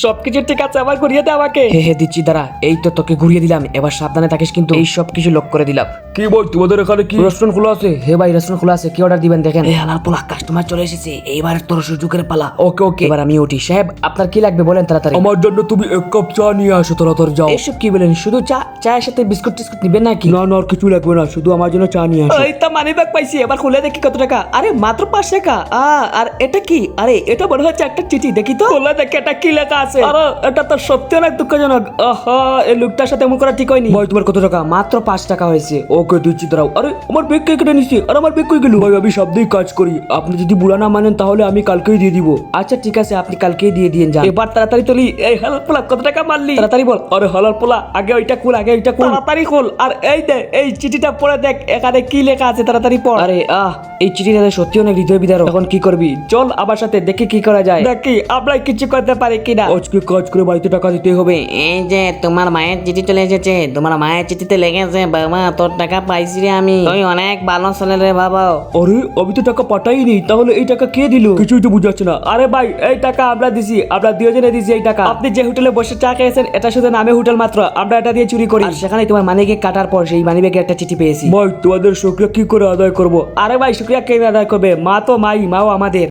সবকিছু ঠিক আছে, আবার ঘুরিয়ে দে আমাকে। হে দিচ্ছি, দাঁড়া। এই তো তোকে ঘুরিয়ে দিলাম, এবার সাবধানে থাকিস কিন্তু। এই সব কিছু লক করে দিলাম। কি ভাই তোমাদের এখানে কি রেস্টুরেন্ট খোলা আছে? হে ভাই, রেস্টুরেন্ট খোলা আছে, কি অর্ডার দিবেন দেখেন। এই হালাল পোলা, কাস্টমার চলে এসেছে, এইবার তোর সুযোগের পালা। ওকে ওকে, এবার আমি উঠি। সাহেব, আপনার কি লাগবে বলেন তাড়াতাড়ি। আমার জন্য তুমি এক কাপ চা নিয়ে আসো, তাড়াতাড়ি যাও। এসব কি বলেন? শুধু চা? চায়ের সাথে বিস্কুট টিস্কুট নিবেন নাকি? না না, আর কিছু লাগবে না, শুধু আমার জন্য চা নিয়ে আসো। এই তো মানি ব্যাগ পাইছি, এবার খুলে দেখি কত টাকা। আরে মাত্র 5 টাকা। আর এটা কি? আরে এটা মনে হচ্ছে একটা চিঠি, দেখি তো। খুলে দেখি এটা কি লেখা আছে। আরে এটা তো সত্যি অনেক দুঃখজনক। আহা, এই লোকটার সাথে এমন করা ঠিক হয়নি। ভাই তোমার কত টাকা? মাত্র 5 টাকা হয়েছে। ওকে দিচ্ছি, দাঁড়াও। আরে আমার ব্যাগ কে কেটে নিচ্ছে? আর আমার ব্যাগ কই গেল? ভাই আমি সাবধানে কাজ করি, আপনি যদি বুড়া না মানেন তাহলে আমি কালকেই দিয়ে দিব। আচ্ছা ঠিক আছে, আপনি কালকেই দিয়ে দিন যান। এবার তাড়াতাড়ি তুলি। এই হালাল পোলা, কত টাকা মারলি? তাড়াতাড়ি বল। আরে হালাল পোলা, আগে ওইটা খুল, আগে ওইটা খুল, তাড়াতাড়ি খুল। আর এই দে, এই চিঠিটা পড়ে দেখ, এখানে কি লেখা আছে, তাড়াতাড়ি পড়। আরে এই চিঠিটা সত্যি অনেক হৃদয় বিদারক। এখন কি করবি? চল আমার সাথে, দেখি কি করা যায়। দেখি আমরা কিছু করতে পারি কিনা। আজকে কাজ করে বাড়িতে টাকা দিতে হবে। এই যে তোমার মায়ের চিঠি চলে এসেছে, তোমার মায়ের চিঠিতে লেগেছে, বাবা তোর টাকা পাইছি রে আমি, তুই অনেক ভালো ছেলে রে বাবা। আরে আমি তো টাকা পাঠাইনি, তাহলে এই টাকা কে দিল? কিছুই তো বুঝাচ্ছে না। আরে ভাই, এই টাকা আমরা দিছি, আমরা দুজনে দিছি এই টাকা। আপনি যে হোটেলে বসে চা খেয়েছেন, এটা শুধু নামে হোটেল মাত্র, আমরা এটা দিয়ে চুরি করি। আর সেখানে তোমার মানিকে কাটার পর সেই মানি ব্যাগে একটা চিঠি পেয়েছি। ভাই তোমাদের শুক্রিয়া কি করে আদায় করবো? আরে ভাই, শুক্রিয়া কে আদায় করবে? মা তো মাও আমাদের।